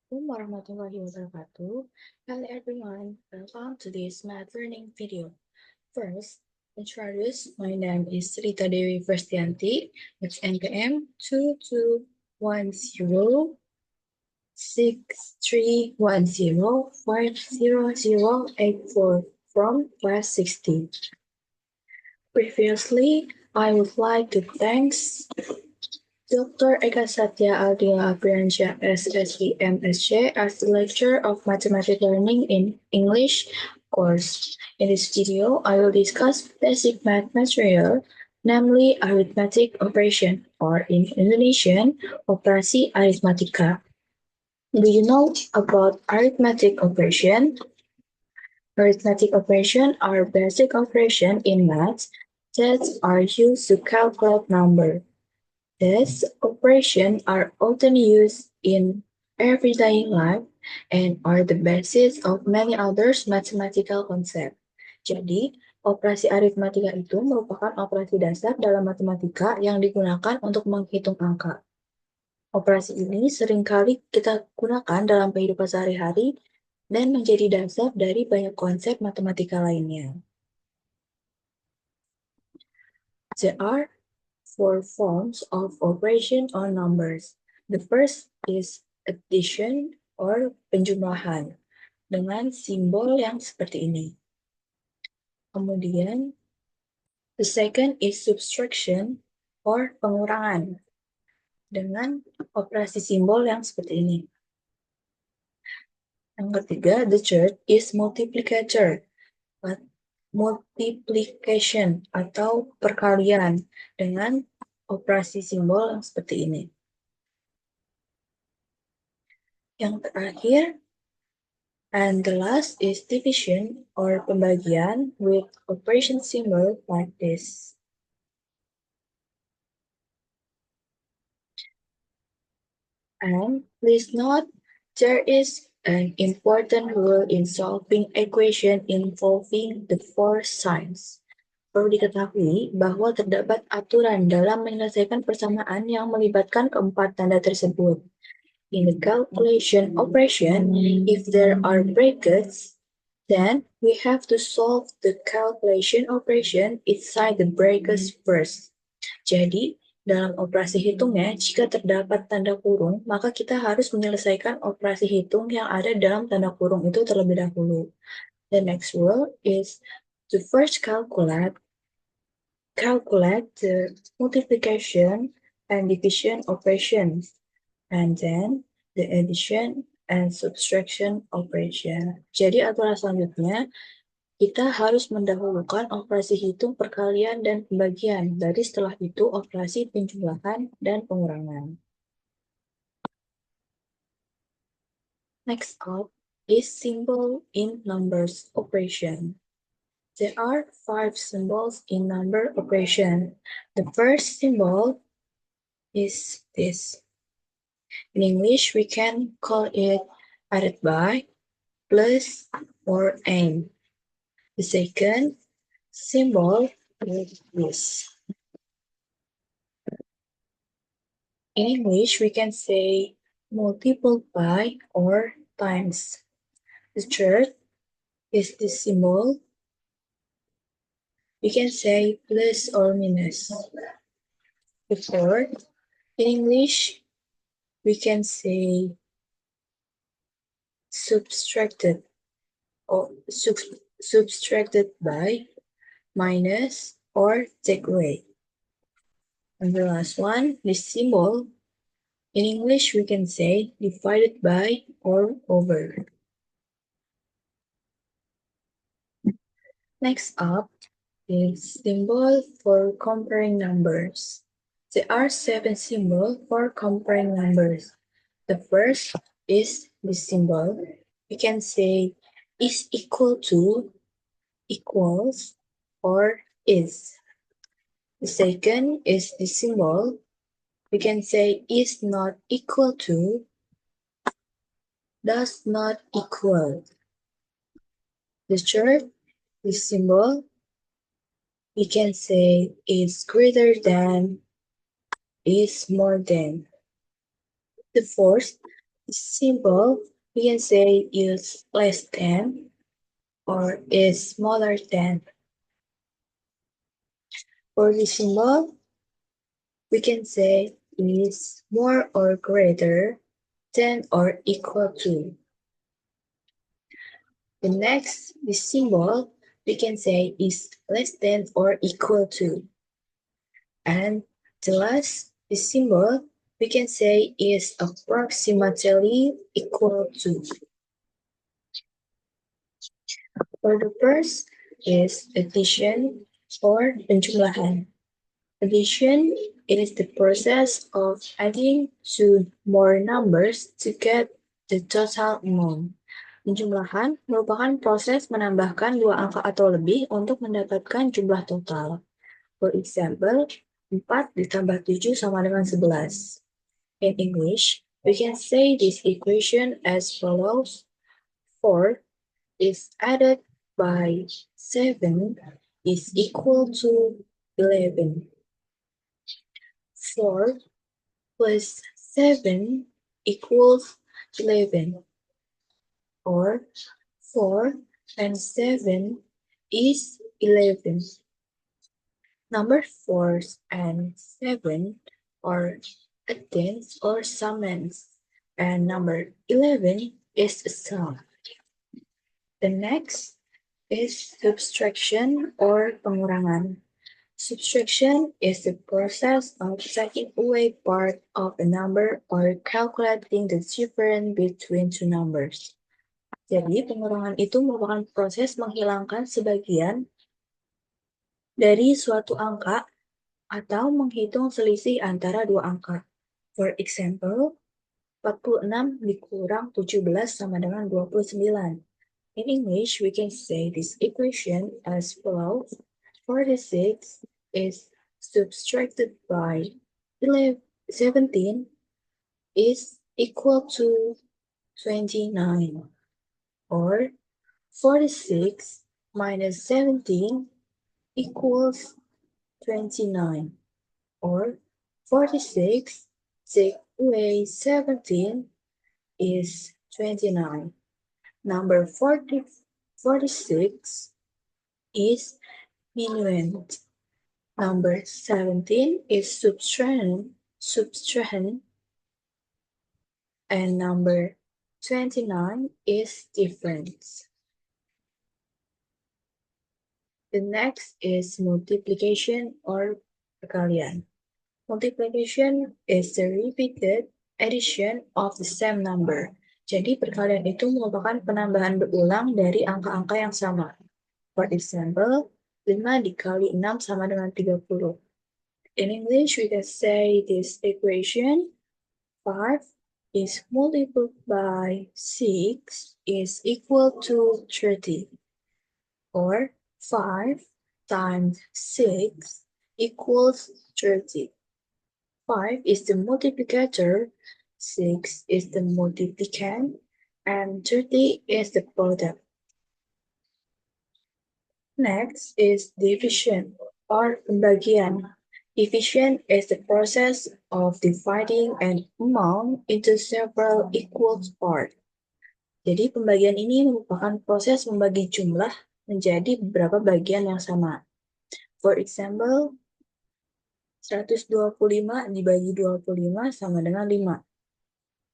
Assalamualaikum warahmatullahi wabarakatuh. Hello everyone, welcome to this math learning video. First, introduce, my name is Rita Dewi Verstianti, with NPM 22106310500084 from class 16. Previously, I would like to thank Dr. Eka Satya Aldila Apriansya, SSC, MSc, as the lecturer of Mathematics Learning in English course. In this video, I will discuss basic math material, namely arithmetic operation, or in Indonesian, operasi aritmatika. Do you know about arithmetic operation? Arithmetic operation are basic operation in math that are used to calculate number. These operations are often used in everyday life and are the basis of many other mathematical concepts. Jadi, operasi aritmatika itu merupakan operasi dasar dalam matematika yang digunakan untuk menghitung angka. Operasi ini seringkali kita gunakan dalam kehidupan sehari-hari dan menjadi dasar dari banyak konsep matematika lainnya. There are four forms of operation on numbers. The first is addition or penjumlahan dengan simbol yang seperti ini. Kemudian, the second is subtraction or pengurangan dengan operasi simbol yang seperti ini. Yang ketiga, the third is multiplication atau perkalian dengan operasi simbol yang seperti ini. Yang terakhir, and the last is division or pembagian with operation symbol like this. And please note, there is an important rule in solving equation involving the four signs. Perlu diketahui bahwa terdapat aturan dalam menyelesaikan persamaan yang melibatkan keempat tanda tersebut. In the calculation operation, if there are brackets, then we have to solve the calculation operation inside the brackets first. Jadi, dalam operasi hitungnya, jika terdapat tanda kurung, maka kita harus menyelesaikan operasi hitung yang ada dalam tanda kurung itu terlebih dahulu. The next rule is to first calculate the multiplication and division operations, and then the addition and subtraction operation. Jadi aturan selanjutnya, kita harus mendahulukan operasi hitung perkalian dan pembagian. Dari setelah itu operasi penjumlahan dan pengurangan. Next up is symbol in numbers operation. There are 5 symbols in number operation. The first symbol is this. In English, we can call it added by, plus, or and. The second symbol is this. In English, we can say multiple by or times. The third is this symbol. We can say plus or minus. The fourth, in English, we can say subtracted or subtracted by, minus, or take away. And the last one, this symbol, in English we can say divided by or over. Next up is symbol for comparing numbers. There are 7 symbols for comparing numbers. The first is this symbol. We can say is equal to, equals, or is. The second is this symbol. We can say is not equal to, does not equal. The third, this symbol, we can say is greater than, is more than. The fourth, symbol, we can say is less than or is smaller than. For the symbol, we can say is more or greater than or equal to. The next, the symbol, we can say is less than or equal to. And the last, the symbol, we can say is approximately equal to. For the first is addition or penjumlahan. Addition is the process of adding two more numbers to get the total amount. Penjumlahan merupakan proses menambahkan dua angka atau lebih untuk mendapatkan jumlah total. For example, 4 ditambah 7 sama dengan 11. In English, we can say this equation as follows. 4 is added by 7 is equal to 11. 4 plus 7 equals 11. Or 4 and 7 is 11. Number 4 and 7 are adds or sums, and number 11 is a sum. The next is subtraction or pengurangan. Subtraction is the process of taking away part of a number or calculating the difference between two numbers. Jadi, pengurangan itu merupakan proses menghilangkan sebagian dari suatu angka atau menghitung selisih antara dua angka. For example, 46 dikurang 17 sama dengan 29. In English, we can say this equation as follows. 46 is subtracted by 17 is equal to 29. Or 46 minus 17 equals 29. Or 46 take away 17 is 29. Number 46 is minuend. Number 17 is subtrahend. And number 29 is difference. The next is multiplication or perkalian. Multiplication is the repeated addition of the same number. Jadi perkalian itu merupakan penambahan berulang dari angka-angka yang sama. For example, 5 dikali 6 sama dengan 30. In English, we can say this equation 5 is multiplied by 6 is equal to 30. Or 5 times 6 equals 30. 5 is the multiplicator, 6 is the multiplicand, and 30 is the product. Next is division or pembagian. Division is the process of dividing an amount into several equal parts. Jadi pembagian ini merupakan proses membagi jumlah menjadi beberapa bagian yang sama. For example, 125 dibagi 25 sama dengan 5.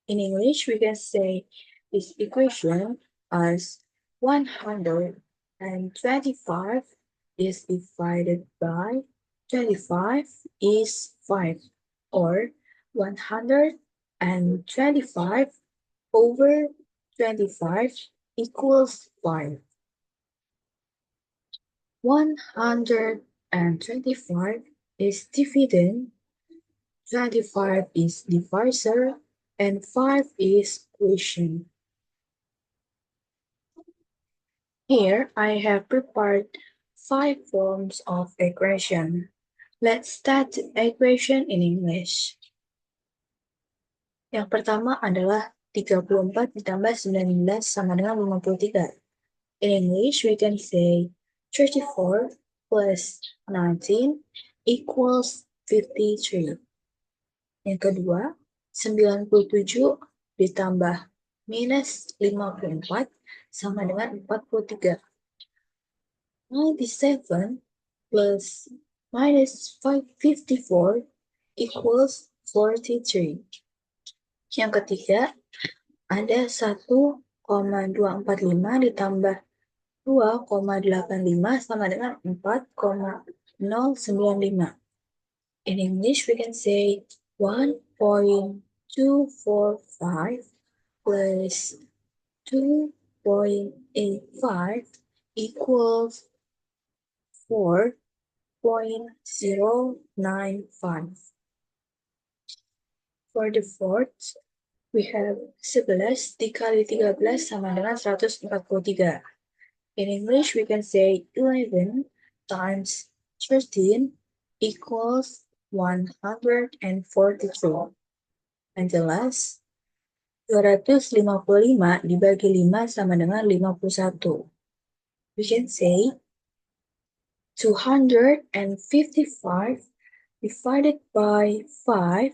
In English, we can say this equation as 125 is divided by 25 is 5, or 125 over 25 equals 5. 125 is dividend, 25 is divisor, and 5 is quotient. Here I have prepared 5 forms of equation. Let's start the equation in English. Yang pertama adalah 34 ditambah 19 sama dengan 53. In English, we can say 34 plus 19 equals 53. Yang kedua, 97 ditambah minus 54 sama dengan 43. 97 plus minus 554 equals 43. Yang ketiga, ada 1,245 ditambah 2,85 sama dengan 4,095. In English, we can say 1.245 plus 2.85 equals 4.095. For the fourth, we have 11 dikali 13 sama dengan 143. In English, we can say 11 times 13 equals 142. And the last, 255 dibagi 5 sama dengan 51. We can say 255 divided by 5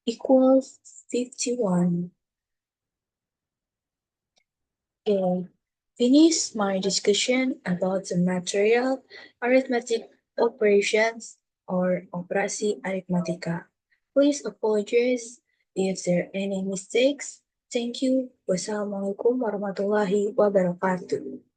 equals 51. Okay, finish my discussion about the material arithmetic operations or operasi aritmatika. Please apologize if there are any mistakes. Thank you. Wassalamualaikum warahmatullahi wabarakatuh.